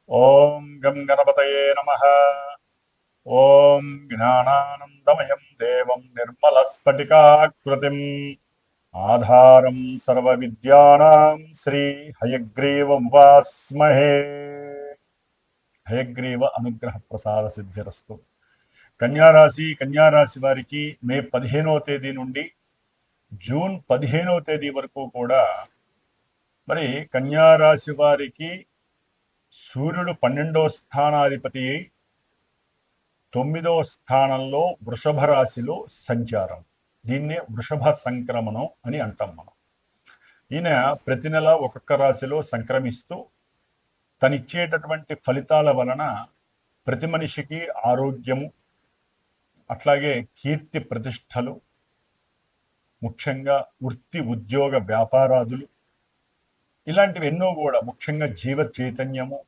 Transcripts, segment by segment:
ఓం గం గణపతయే నమః. ఓం జ్ఞానానందమయం దేవం నిర్మలస్ఫటికాకృతిం ఆధారం సర్వవిద్యానాం శ్రీ హయగ్రీవముపాస్మహే. హయగ్రీవ అనుగ్రహ ప్రసాద సిద్ధిరస్తు. కన్యారాశి వారికి మే 15వ తేదీ నుండి జూన్ 15వ తేదీ వరకు కూడా మరి కన్యారాశి వారికి సూర్యుడు 12వ స్థానాధిపతి అయి 9వ స్థానంలో వృషభ రాశిలో సంచారం. దీన్నే వృషభ సంక్రమణం అని అంటాం మనం. ఈయన ప్రతి నెల ఒక్కొక్క రాశిలో సంక్రమిస్తూ తనిచ్చేటటువంటి ఫలితాల వలన ప్రతి మనిషికి ఆరోగ్యము, అట్లాగే కీర్తి ప్రతిష్టలు, ముఖ్యంగా వృత్తి ఉద్యోగ వ్యాపారాదులు, ఇలాంటివి ఎన్నో కూడా, ముఖ్యంగా జీవ చైతన్యము,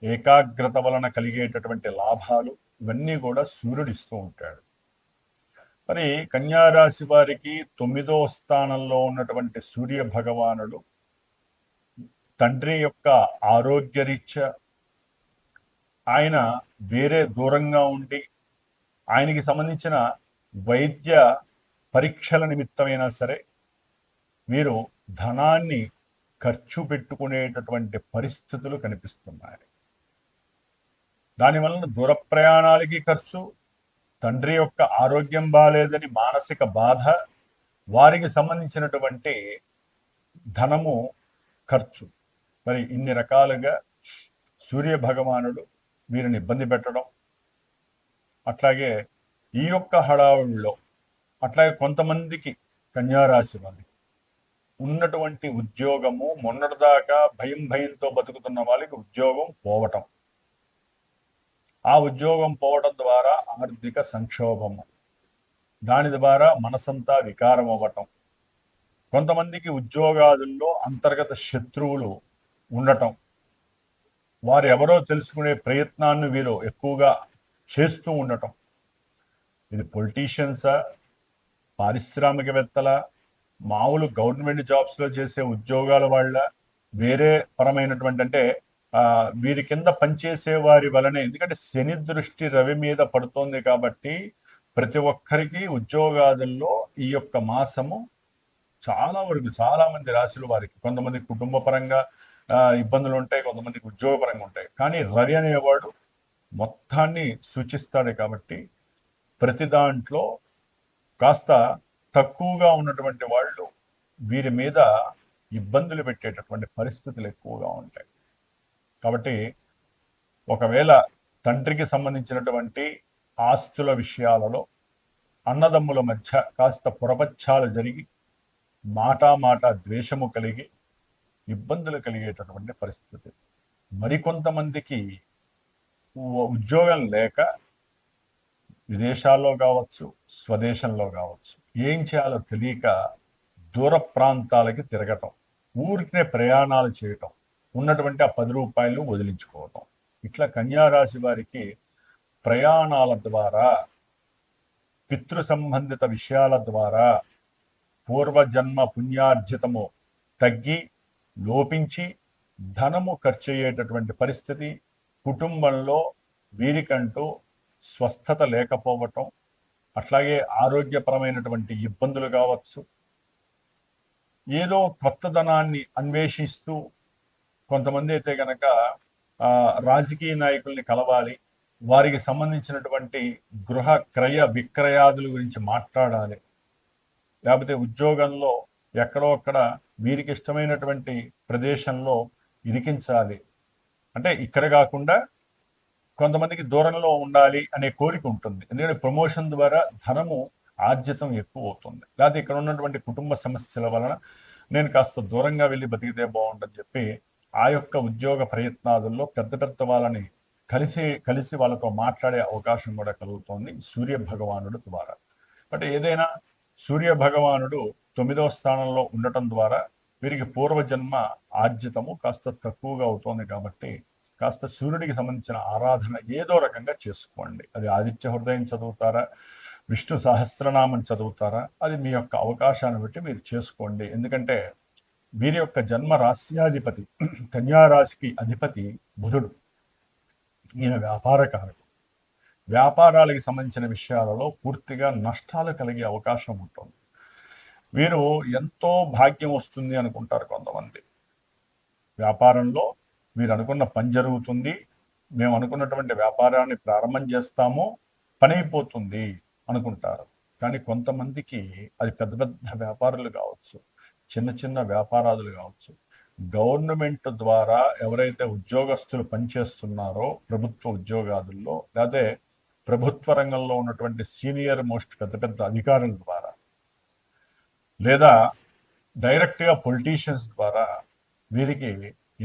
ఏకాగ్రత వలన కలిగేటటువంటి లాభాలు, ఇవన్నీ కూడా సూర్యుడు ఇస్తూ ఉంటాడు. మరి కన్యారాశి వారికి 9వ స్థానంలో ఉన్నటువంటి సూర్య భగవానుడు తండ్రి యొక్క ఆరోగ్యరీత్యా ఆయన వేరే దూరంగా ఉండి ఆయనకి సంబంధించిన వైద్య పరీక్షల నిమిత్తమైనా సరే వీరు ధనాన్ని ఖర్చు పెట్టుకునేటటువంటి పరిస్థితులు కనిపిస్తున్నాయి. దానివలన దూర ప్రయాణాలకి ఖర్చు, తండ్రి యొక్క ఆరోగ్యం బాలేదని మానసిక బాధ, వారికి సంబంధించినటువంటి ధనము ఖర్చు. మరి ఇన్ని రకాలుగా సూర్య భగవానుడు వీరిని ఇబ్బంది పెట్టడం, అట్లాగే ఈ యొక్క హడావుల్లో అట్లాగే కొంతమందికి కన్యారాశి వారికి ఉన్నటువంటి ఉద్యోగము, మొన్నటిదాకా భయంతో బతుకుతున్న వాళ్ళకి ఉద్యోగం పోవటం, ఆ ఉద్యోగం పోవడం ద్వారా ఆర్థిక సంక్షోభము, దాని ద్వారా మనసంతా వికారం అవ్వటం, కొంతమందికి ఉద్యోగాదుల్లో అంతర్గత శత్రువులు ఉండటం, వారు ఎవరో తెలుసుకునే ప్రయత్నాన్ని వీరు ఎక్కువగా చేస్తూ ఉండటం. ఇది పొలిటీషియన్సా, పారిశ్రామికవేత్తల, మామూలు గవర్నమెంట్ జాబ్స్లో చేసే ఉద్యోగాల వాళ్ళ, వేరే పరమైనటువంటి అంటే వీరి కింద పనిచేసే వారి వలనే, ఎందుకంటే శని దృష్టి రవి మీద పడుతోంది కాబట్టి ప్రతి ఒక్కరికి ఉద్యోగాదుల్లో ఈ యొక్క మాసము చాలా వరకు చాలా మంది రాశుల వారికి, కొంతమంది కుటుంబ పరంగా ఇబ్బందులు ఉంటాయి, కొంతమందికి ఉద్యోగపరంగా ఉంటాయి. కానీ రవి అనేవాడు మొత్తాన్ని సూచిస్తాడు కాబట్టి ప్రతి దాంట్లో కాస్త తక్కువగా ఉన్నటువంటి వాళ్ళు వీరి మీద ఇబ్బందులు పెట్టేటటువంటి పరిస్థితులు ఎక్కువగా ఉంటాయి. కాబట్టి ఒకవేళ తండ్రికి సంబంధించినటువంటి ఆస్తుల విషయాలలో అన్నదమ్ముల మధ్య కాస్త పొరపచ్చాలు జరిగి మాట ద్వేషము కలిగి ఇబ్బందులు కలిగేటటువంటి పరిస్థితి. మరికొంతమందికి ఉద్యోగం లేక విదేశాల్లో కావచ్చు, స్వదేశంలో కావచ్చు, ఏం చేయాలో తెలియక దూర ప్రాంతాలకి తిరగటం, ఊరికినే ప్రయాణాలు చేయటం, ఉన్నటువంటి ఆ 10 రూపాయలు వదిలించుకోవటం. ఇట్లా కన్యారాశి వారికి ప్రయాణాల ద్వారా, పితృ సంబంధిత విషయాల ద్వారా పూర్వజన్మ పుణ్యార్జితము తగ్గి లోపించి ధనము ఖర్చు అయ్యేటటువంటి పరిస్థితి, కుటుంబంలో వీరికంటూ స్వస్థత లేకపోవటం, అట్లాగే ఆరోగ్యపరమైనటువంటి ఇబ్బందులు కావచ్చు, ఏదో కొత్తదనాన్ని అన్వేషిస్తూ కొంతమంది అయితే కనుక రాజకీయ నాయకుల్ని కలవాలి, వారికి సంబంధించినటువంటి గృహ క్రయ విక్రయాదుల గురించి మాట్లాడాలి, లేకపోతే ఉద్యోగంలో ఎక్కడో అక్కడ వీరికి ఇష్టమైనటువంటి ప్రదేశంలో ఇరికించాలి, అంటే ఇక్కడ కాకుండా కొంతమందికి దూరంలో ఉండాలి అనే కోరిక ఉంటుంది. ఎందుకంటే ప్రమోషన్ ద్వారా ధనము ఆర్జితం ఎక్కువ అవుతుంది. లేకపోతే ఇక్కడ ఉన్నటువంటి కుటుంబ సమస్యల వలన నేను కాస్త దూరంగా వెళ్ళి బతికితే బాగుంటుందని చెప్పి ఆ యొక్క ఉద్యోగ ప్రయత్నాదుల్లో పెద్ద వాళ్ళని కలిసి వాళ్ళతో మాట్లాడే అవకాశం కూడా కలుగుతోంది సూర్య భగవానుడు ద్వారా. బట్ ఏదైనా సూర్య భగవానుడు 9వ స్థానంలో ఉండటం ద్వారా వీరికి పూర్వజన్మ ఆర్జితము కాస్త తక్కువగా అవుతోంది కాబట్టి కాస్త సూర్యుడికి సంబంధించిన ఆరాధన ఏదో రకంగా చేసుకోండి. అది ఆదిత్య హృదయం చదువుతారా, విష్ణు సహస్రనామం చదువుతారా, అది మీ యొక్క అవకాశాన్ని బట్టి మీరు చేసుకోండి. ఎందుకంటే వీరి యొక్క జన్మ రాశ్యాధిపతి కన్యా రాశికి అధిపతి బుధుడు. ఈయన వ్యాపారకారకుడు. వ్యాపారాలకు సంబంధించిన విషయాలలో పూర్తిగా నష్టాలు కలిగే అవకాశం ఉంటుంది. వీరు ఎంతో భాగ్యం వస్తుంది అనుకుంటారు కొంతమంది. వ్యాపారంలో మీరు అనుకున్న పని జరుగుతుంది, మేము అనుకున్నటువంటి వ్యాపారాన్ని ప్రారంభం చేస్తాము, పని అయిపోతుంది అనుకుంటారు. కానీ కొంతమందికి అది పెద్ద పెద్ద వ్యాపారులు కావచ్చు, చిన్న చిన్న వ్యాపారాలు కావచ్చు, గవర్నమెంట్ ద్వారా ఎవరైతే ఉద్యోగస్తులు పనిచేస్తున్నారో ప్రభుత్వ ఉద్యోగాదుల్లో, లేకపోతే ప్రభుత్వ రంగంలో ఉన్నటువంటి సీనియర్ మోస్ట్ పెద్ద పెద్ద అధికారుల ద్వారా, లేదా డైరెక్ట్గా పొలిటీషియన్స్ ద్వారా వీరికి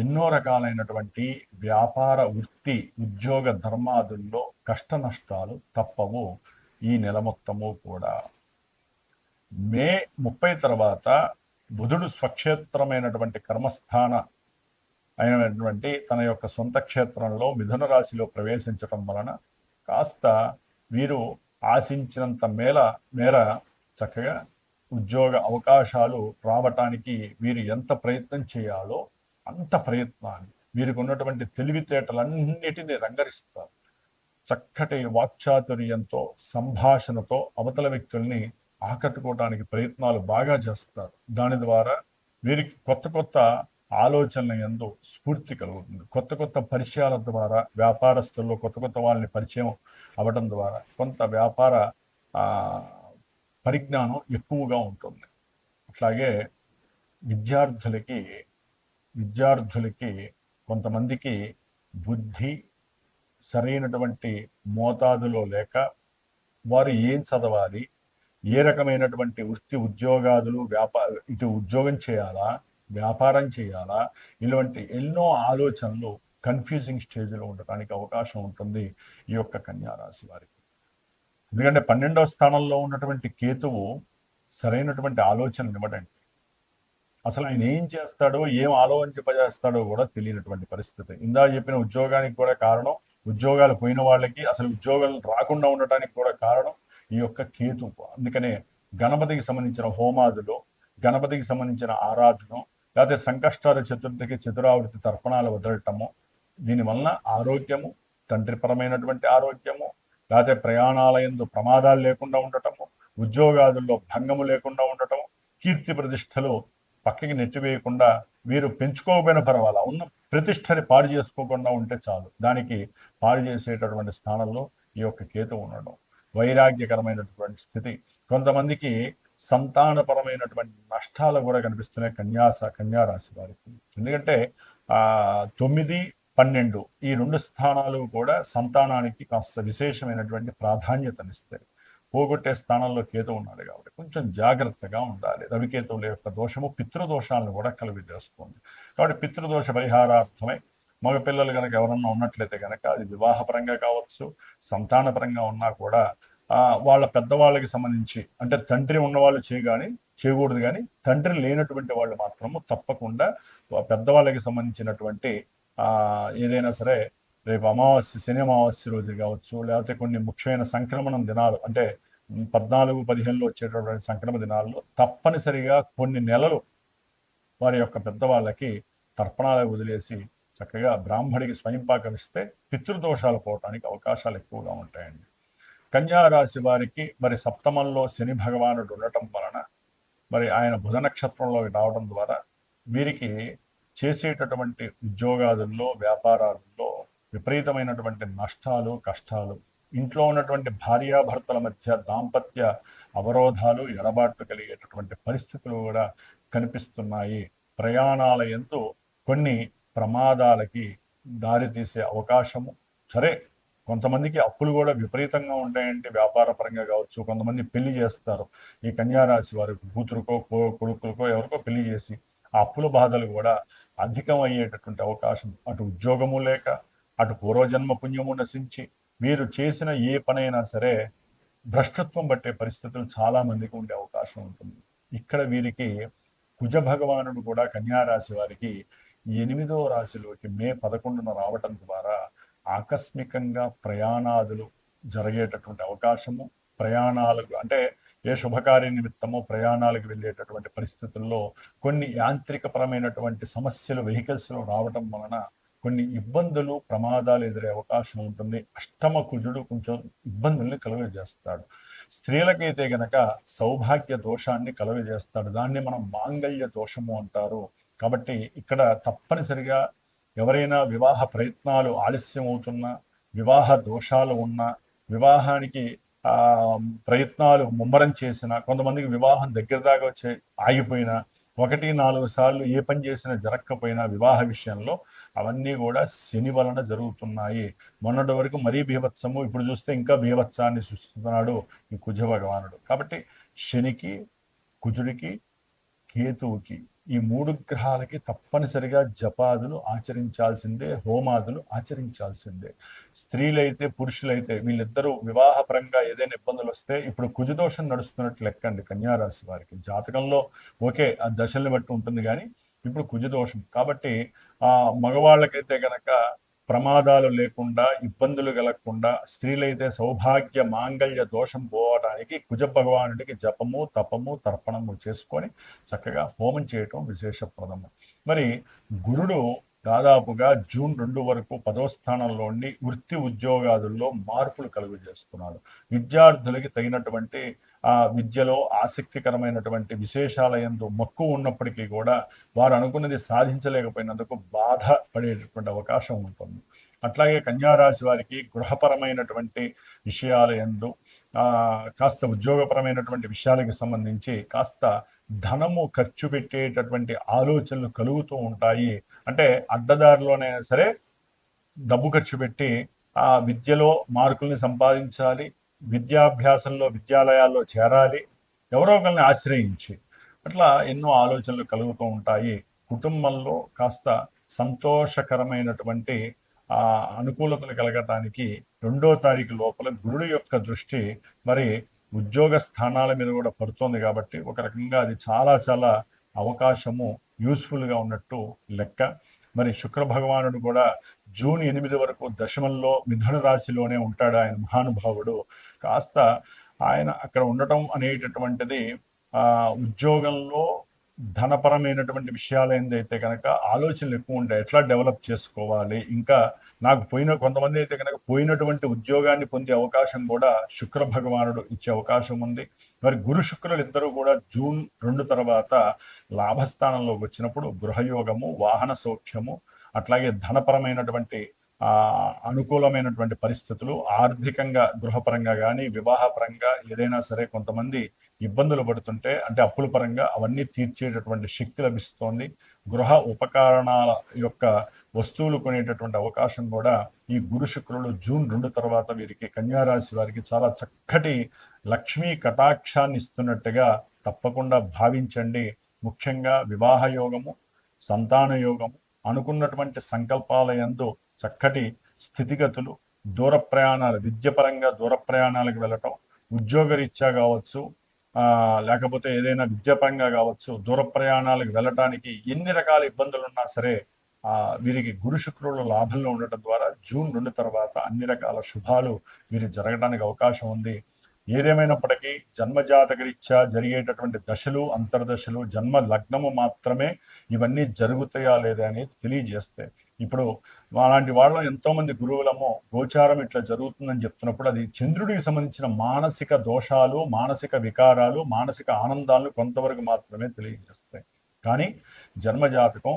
ఎన్నో రకాలైనటువంటి వ్యాపార వృత్తి ఉద్యోగ ధర్మాదుల్లో కష్ట నష్టాలు తప్పవు ఈ నెల మొత్తము కూడా. మే 30 తర్వాత బుధుడు స్వక్షేత్రమైనటువంటి కర్మస్థాన అయినటువంటి తన యొక్క సొంత క్షేత్రంలో మిథున రాశిలో ప్రవేశించటం వలన కాస్త వీరు ఆశించినంత మేర చక్కగా ఉద్యోగ అవకాశాలు రావటానికి వీరు ఎంత ప్రయత్నం చేయాలో అంత ప్రయత్నాన్ని, వీరికి ఉన్నటువంటి తెలివితేటలన్నిటినీ రంగరిస్తారు. చక్కటి వాక్చాతుర్యంతో, సంభాషణతో అవతల వ్యక్తుల్ని ఆకట్టుకోవడానికి ప్రయత్నాలు బాగా చేస్తారు. దాని ద్వారా వీరికి కొత్త కొత్త ఆలోచనల యందు స్ఫూర్తి కలుగుతుంది. కొత్త కొత్త పరిచయాల ద్వారా వ్యాపారస్తుల్లో కొత్త కొత్త వాళ్ళని పరిచయం అవ్వడం ద్వారా కొంత వ్యాపార పరిజ్ఞానం ఎక్కువగా ఉంటుంది. అట్లాగే విద్యార్థులకి కొంతమందికి బుద్ధి సరైనటువంటి మోతాదులో లేక వారు ఏం చదవాలి, ఏ రకమైనటువంటి వృత్తి ఉద్యోగాదులు, ఇటు ఉద్యోగం చేయాలా, వ్యాపారం చేయాలా, ఇలాంటి ఎన్నో ఆలోచనలు కన్ఫ్యూజింగ్ స్టేజ్లో ఉండటానికి అవకాశం ఉంటుంది ఈ యొక్క కన్యారాశి వారికి. ఎందుకంటే 12వ స్థానంలో ఉన్నటువంటి కేతువు సరైనటువంటి ఆలోచనలు ఇవ్వడండి. అసలు ఆయన ఏం చేస్తాడో, ఏం ఆలోచింపజేస్తాడో కూడా తెలియనటువంటి పరిస్థితి. ఇందా చెప్పిన ఉద్యోగానికి కూడా కారణం, ఉద్యోగాలు పోయిన వాళ్ళకి అసలు ఉద్యోగాలు రాకుండా ఉండటానికి కూడా కారణం ఈ యొక్క కేతు. అందుకనే గణపతికి సంబంధించిన హోమాదులు, గణపతికి సంబంధించిన ఆరాధన, లేకపోతే సంకష్టాల చతుర్థికి చతురావృతి తర్పణాలు వదలటము, దీనివలన ఆరోగ్యము, తండ్రిపరమైనటువంటి ఆరోగ్యము, లేకపోతే ప్రయాణాలయందు ప్రమాదాలు లేకుండా ఉండటము, ఉద్యోగాదుల్లో భంగము లేకుండా ఉండటము, కీర్తి ప్రతిష్టలు పక్కకి నెట్టివేయకుండా వీరు పెంచుకోకపోయిన పర్వాలా, ఉన్న ప్రతిష్టని పాడు చేసుకోకుండా ఉంటే చాలు. దానికి పాడు చేసేటటువంటి స్థానంలో ఈ యొక్క కేతు ఉండడం వైరాగ్యకరమైనటువంటి స్థితి. కొంతమందికి సంతానపరమైనటువంటి నష్టాలు కూడా కనిపిస్తున్నాయి కన్యారాశి వారికి. ఎందుకంటే 9, 12 ఈ 2 స్థానాలు కూడా సంతానానికి కాస్త విశేషమైనటువంటి ప్రాధాన్యతనిస్తాయి. పోగొట్టే స్థానంలో కేతు ఉన్నాడు కాబట్టి కొంచెం జాగ్రత్తగా ఉండాలి. రవికేతువుల యొక్క దోషము పితృదోషాలను కూడా కలుగజేస్తుంది. కాబట్టి పితృదోష పరిహారార్థమై మగపిల్లలు కనుక ఎవరన్నా ఉన్నట్లయితే కనుక అది వివాహపరంగా కావచ్చు, సంతానపరంగా ఉన్నా కూడా వాళ్ళ పెద్దవాళ్ళకి సంబంధించి, అంటే తండ్రి ఉన్నవాళ్ళు చేయకూడదు, కానీ తండ్రి లేనటువంటి వాళ్ళు మాత్రము తప్పకుండా పెద్దవాళ్ళకి సంబంధించినటువంటి ఏదైనా సరే రేపు అమావాస్య, శని అమావాస్య రోజు కావచ్చు, లేకపోతే కొన్ని ముఖ్యమైన సంక్రమణం దినాలు, అంటే 14, 15లో వచ్చేటటువంటి సంక్రమణ దినాల్లో తప్పనిసరిగా కొన్ని నెలలు వారి యొక్క పెద్దవాళ్ళకి తర్పణాలు వదిలేసి చక్కగా బ్రాహ్మడికి స్వయంపాకమిస్తే పితృదోషాలు పోవటానికి అవకాశాలు ఎక్కువగా ఉంటాయండి. కన్యారాశి వారికి మరి సప్తమంలో శని భగవానుడు ఉండటం వలన, మరి ఆయన బుధ నక్షత్రంలో రావడం ద్వారా వీరికి చేసేటటువంటి ఉద్యోగాదుల్లో, వ్యాపారాల్లో విపరీతమైనటువంటి నష్టాలు, కష్టాలు, ఇంట్లో ఉన్నటువంటి భార్యాభర్తల మధ్య దాంపత్య అవరోధాలు, ఎడబాట్లు కలిగేటటువంటి పరిస్థితులు కూడా కనిపిస్తున్నాయి. ప్రయాణాల యందు కొన్ని ప్రమాదాలకి దారితీసే అవకాశము. సరే, కొంతమందికి అప్పులు కూడా విపరీతంగా ఉంటాయంటే వ్యాపార పరంగా కావచ్చు. కొంతమంది పెళ్లి చేస్తారు, ఈ కన్యారాశి వారికి కూతురుకో కొడుకులకో ఎవరికో పెళ్లి చేసి ఆ అప్పుల బాధలు కూడా అధికం అయ్యేటటువంటి అవకాశం, అటు ఉద్యోగము లేక, అటు పూర్వజన్మ పుణ్యము నశించి వీరు చేసిన ఏ పనైనా సరే భ్రష్టత్వం పట్టే పరిస్థితులు చాలా మందికి ఉండే అవకాశం ఉంటుంది. ఇక్కడ వీరికి కుజ భగవానుడు కూడా కన్యారాశి వారికి 8వ రాశిలోకి మే 11న రావటం ద్వారా ఆకస్మికంగా ప్రయాణాదులు జరిగేటటువంటి అవకాశము. ప్రయాణాలు అంటే ఏ శుభకార్య నిమిత్తమో ప్రయాణాలకు వెళ్ళేటటువంటి పరిస్థితుల్లో కొన్ని యాంత్రికపరమైనటువంటి సమస్యలు వెహికల్స్లో రావటం వలన కొన్ని ఇబ్బందులు ప్రమాదాలు ఎదురే అవకాశం ఉంటుంది. అష్టమ కుజుడు కొంచెం ఇబ్బందుల్ని కలుగజేస్తాడు. స్త్రీలకైతే గనక సౌభాగ్య దోషాన్ని కలుగజేస్తాడు. దాన్ని మనం మాంగళ్య దోషము అంటారు. కాబట్టి ఇక్కడ తప్పనిసరిగా ఎవరైనా వివాహ ప్రయత్నాలు ఆలస్యం అవుతున్నా, వివాహ దోషాలు ఉన్నా, వివాహానికి ప్రయత్నాలు ముమ్మరం చేసిన, కొంతమందికి వివాహం దగ్గర దాకా వచ్చి ఆగిపోయినా, 1-4 సార్లు ఏ పని చేసినా జరగకపోయినా వివాహ విషయంలో అవన్నీ కూడా శని వలన జరుగుతున్నాయి. మొన్నటి వరకు మరీ బీభత్సము, ఇప్పుడు చూస్తే ఇంకా బీభత్సాన్ని సృష్టిస్తున్నాడు ఈ కుజ భగవానుడు. కాబట్టి శనికి, కుజుడికి, కేతువుకి ఈ 3 గ్రహాలకి తప్పనిసరిగా జపాదులు ఆచరించాల్సిందే, హోమాదులు ఆచరించాల్సిందే. స్త్రీలైతే పురుషులైతే వీళ్ళిద్దరూ వివాహపరంగా ఏదైనా ఇబ్బందులు వస్తే, ఇప్పుడు కుజదోషం నడుస్తున్నట్లు లెక్కండి కన్యారాశి వారికి. జాతకంలో ఓకే ఆ దశల్ని బట్టి ఉంటుంది, కానీ ఇప్పుడు కుజదోషం కాబట్టి మగవాళ్ళకైతే గనక ప్రమాదాలు లేకుండా, ఇబ్బందులు కలగకుండా, స్త్రీలైతే సౌభాగ్య మాంగళ్య దోషం పోవడానికి కుజ భగవానుడికి జపము, తపము, తర్పణము చేసుకొని చక్కగా హోమం చేయటం విశేషప్రదము. మరి గురుడు దాదాపుగా జూన్ 2 వరకు 10వ స్థానంలో ఉండి వృత్తి ఉద్యోగాదుల్లో మార్పులు కలుగజేస్తున్నాడు. విద్యార్థులకి తగినటువంటి విద్యలో ఆసక్తికరమైనటువంటి విశేషాల యందు మక్కువ ఉన్నప్పటికీ కూడా వారు అనుకున్నది సాధించలేకపోయినందుకు బాధపడేటటువంటి అవకాశం ఉంటుంది. అట్లాగే కన్యారాశి వారికి గృహపరమైనటువంటి విషయాల యందు కాస్త ఉద్యోగపరమైనటువంటి విషయాలకు సంబంధించి కాస్త ధనము ఖర్చు పెట్టేటటువంటి ఆలోచనలు కలుగుతూ ఉంటాయి. అంటే అడ్డదారిలోనే సరే డబ్బు ఖర్చు పెట్టి ఆ విద్యలో మార్కుల్ని సంపాదించాలి, విద్యాభ్యాసంలో విద్యాలయాల్లో చేరాలి, ఎవరో ఒకరిని ఆశ్రయించి, అట్లా ఎన్నో ఆలోచనలు కలుగుతూ ఉంటాయి. కుటుంబంలో కాస్త సంతోషకరమైనటువంటి అనుకూలతలు కలగటానికి 2వ తారీఖు లోపల గురుడు యొక్క దృష్టి మరి ఉద్యోగ స్థానాల మీద కూడా పడుతోంది. కాబట్టి ఒక రకంగా అది చాలా చాలా అవకాశము యూస్ఫుల్గా ఉన్నట్టు లెక్క. మరి శుక్ర భగవానుడు కూడా జూన్ 8 వరకు దశమంలో మిథున రాశిలోనే ఉంటాడు. ఆయన మహానుభావుడు. కాస్త ఆయన అక్కడ ఉండటం అనేటటువంటిది ఉద్యోగంలో ధనపరమైనటువంటి విషయాలు ఏందైతే కనుక ఆలోచనలు ఎక్కువ ఉంటాయి. ఎట్లా డెవలప్ చేసుకోవాలి, ఇంకా నాకు కొంతమంది అయితే కనుక పోయినటువంటి ఉద్యోగాన్ని పొందే అవకాశం కూడా శుక్ర భగవానుడు ఇచ్చే అవకాశం ఉంది. మరి గురు శుక్రులు ఇద్దరు కూడా జూన్ 2 తర్వాత లాభస్థానంలోకి వచ్చినప్పుడు గృహయోగము, వాహన సౌఖ్యము, అట్లాగే ధనపరమైనటువంటి అనుకూలమైనటువంటి పరిస్థితులు, ఆర్థికంగా గృహపరంగా కానీ వివాహపరంగా ఏదైనా సరే కొంతమంది ఇబ్బందులు పడుతుంటే అంటే అప్పుల పరంగా అవన్నీ తీర్చేటటువంటి శక్తి లభిస్తోంది. గృహ ఉపకరణాల యొక్క వస్తువులు కొనేటటువంటి అవకాశం కూడా ఈ గురు శుక్రులు జూన్ 2 తర్వాత వీరికి కన్యారాశి వారికి చాలా చక్కటి లక్ష్మీ కటాక్షాన్ని ఇస్తున్నట్టుగా తప్పకుండా భావించండి. ముఖ్యంగా వివాహ యోగము, సంతాన యోగము, అనుకున్నటువంటి సంకల్పాల యందు చక్కటి స్థితిగతులు, దూర ప్రయాణాలు, విద్యపరంగా దూర ప్రయాణాలకు వెళ్ళటం, ఉద్యోగరీత్యా కావచ్చు, లేకపోతే ఏదైనా విద్యాపరంగా కావచ్చు, దూర ప్రయాణాలకు వెళ్ళటానికి ఎన్ని రకాల ఇబ్బందులు ఉన్నా సరే వీరికి గురు శుక్రుల లాభంలో ఉండటం ద్వారా జూన్ 2 తర్వాత అన్ని రకాల శుభాలు వీరికి జరగడానికి అవకాశం ఉంది. ఏదేమైనప్పటికీ జన్మజాతకరీత్యా జరిగేటటువంటి దశలు, అంతర్దశలు, జన్మ లగ్నము మాత్రమే ఇవన్నీ జరుగుతాయా లేదా అనేది తెలియజేస్తాయి. ఇప్పుడు అలాంటి వాళ్ళ ఎంతోమంది గురువులమో గోచారం ఇట్లా జరుగుతుందని చెప్తున్నప్పుడు అది చంద్రుడికి సంబంధించిన మానసిక దోషాలు, మానసిక వికారాలు, మానసిక ఆనందాలను కొంతవరకు మాత్రమే తెలియజేస్తాయి. కానీ జన్మజాతకం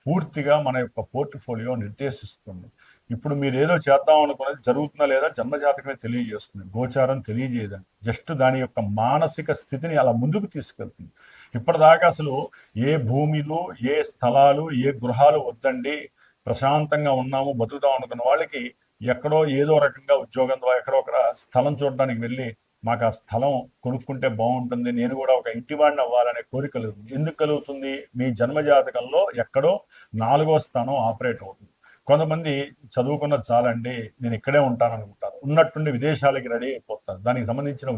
పూర్తిగా మన యొక్క పోర్ట్ఫోలియో నిర్దేశిస్తుంది. ఇప్పుడు మీరు ఏదో చేద్దాం అనుకున్నది జరుగుతుందా లేదా జన్మజాతకమే తెలియజేస్తుంది, గోచారం తెలియజేయదండి. జస్ట్ దాని యొక్క మానసిక స్థితిని అలా ముందుకు తీసుకెళ్తుంది. ఇప్పటిదాకా అసలు ఏ భూమిలు, ఏ స్థలాలు, ఏ గృహాలు వద్దండి, ప్రశాంతంగా ఉన్నాము, బతుకుతాం అనుకున్న వాళ్ళకి ఎక్కడో ఏదో రకంగా ఉద్యోగం ద్వారా ఎక్కడో ఒక స్థలం చూడడానికి వెళ్ళి మాకు ఆ స్థలం కొనుక్కుంటే బాగుంటుంది, నేను కూడా ఒక ఇంటివాడిని అవ్వాలనే కోరిక కలుగుతుంది. ఎందుకు కలుగుతుంది? మీ జన్మజాతకంలో ఎక్కడో 4వ స్థానం ఆపరేట్ అవుతుంది. కొంతమంది చదువుకున్నది చాలండి, నేను ఇక్కడే ఉంటాను అనుకుంటారు. ఉన్నట్టుండి విదేశాలకి రెడీ అయిపోతారు. దానికి సంబంధించిన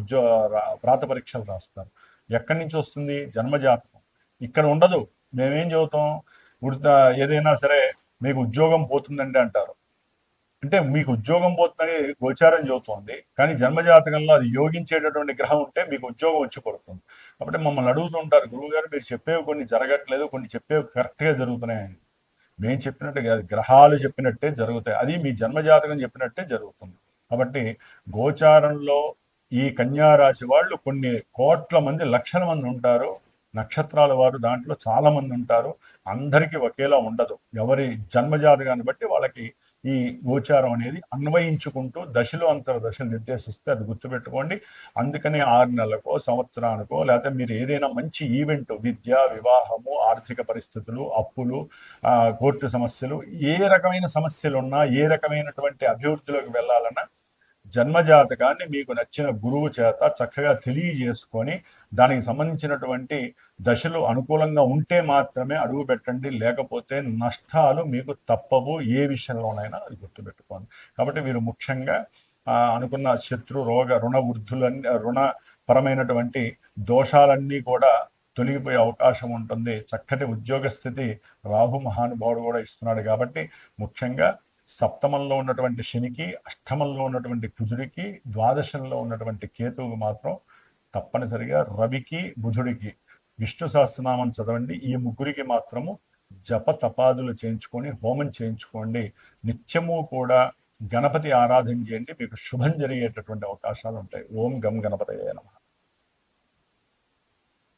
ప్రాత పరీక్షలు రాస్తారు. ఎక్కడి నుంచి వస్తుంది? జన్మజాతకం. ఇక్కడ ఉండదు. మేమేం చదువుతాం? ఏదైనా సరే మీకు ఉద్యోగం పోతుందండి అంటారు. అంటే మీకు ఉద్యోగం పోతుందని గోచారం చెబుతోంది, కానీ జన్మజాతకంలో అది యోగించేటటువంటి గ్రహం ఉంటే మీకు ఉద్యోగం వచ్చి పడుతుంది. కాబట్టి మమ్మల్ని అడుగుతుంటారు, గురువు గారు మీరు చెప్పేవి కొన్ని జరగట్లేదు, కొన్ని చెప్పేవి కరెక్ట్గా జరుగుతున్నాయని. మేము చెప్పినట్టు కాదు, గ్రహాలు చెప్పినట్టే జరుగుతాయి, అది మీ జన్మజాతకం చెప్పినట్టే జరుగుతుంది. కాబట్టి గోచారంలో ఈ కన్యా రాశి వాళ్ళు కొన్ని కోట్ల మంది, లక్షల మంది ఉంటారు. నక్షత్రాల వారు దాంట్లో చాలా మంది ఉంటారు. అందరికీ ఒకేలా ఉండదు. ఎవరి జన్మజాతకాన్ని బట్టి వాళ్ళకి ఈ గోచారం అనేది అన్వయించుకుంటూ దశలు అంతర దశలు నిర్దేశిస్తే అది గుర్తుపెట్టుకోండి. అందుకని 6 నెలలకో సంవత్సరానికో, లేకపోతే మీరు ఏదైనా మంచి ఈవెంట్, విద్య, వివాహము, ఆర్థిక పరిస్థితులు, అప్పులు, కోర్టు సమస్యలు, ఏ రకమైన సమస్యలు ఉన్నా, ఏ రకమైనటువంటి అభివృద్ధిలోకి వెళ్ళాలన్నా జన్మజాతకాన్ని మీకు నచ్చిన గురువు చేత చక్కగా తెలియజేసుకొని దానికి సంబంధించినటువంటి దశలు అనుకూలంగా ఉంటే మాత్రమే అడుగు పెట్టండి. లేకపోతే నష్టాలు మీకు తప్పవు, ఏ విషయంలోనైనా అది గుర్తుపెట్టుకోండి. కాబట్టి మీరు ముఖ్యంగా అనుకున్న శత్రు, రోగ, రుణ వృద్ధులన్నీ, రుణపరమైనటువంటి దోషాలన్నీ కూడా తొలగిపోయే అవకాశం ఉంటుంది. చక్కటి ఉద్యోగ స్థితి రాహు మహానుభావుడు కూడా ఇస్తున్నాడు. కాబట్టి ముఖ్యంగా సప్తమంలో ఉన్నటువంటి శనికి, అష్టమంలో ఉన్నటువంటి కుజుడికి, ద్వాదశంలో ఉన్నటువంటి కేతువుకి మాత్రం తప్పనిసరిగా, రవికి, బుధుడికి విష్ణు సహస్రనామం చదవండి. ఈ ముగ్గురికి మాత్రము జప తపాదులు చేయించుకొని హోమం చేయించుకోండి. నిత్యము కూడా గణపతి ఆరాధన చేయండి, మీకు శుభం జరిగేటటువంటి అవకాశాలు ఉంటాయి. ఓం గం గణపతయే నమః.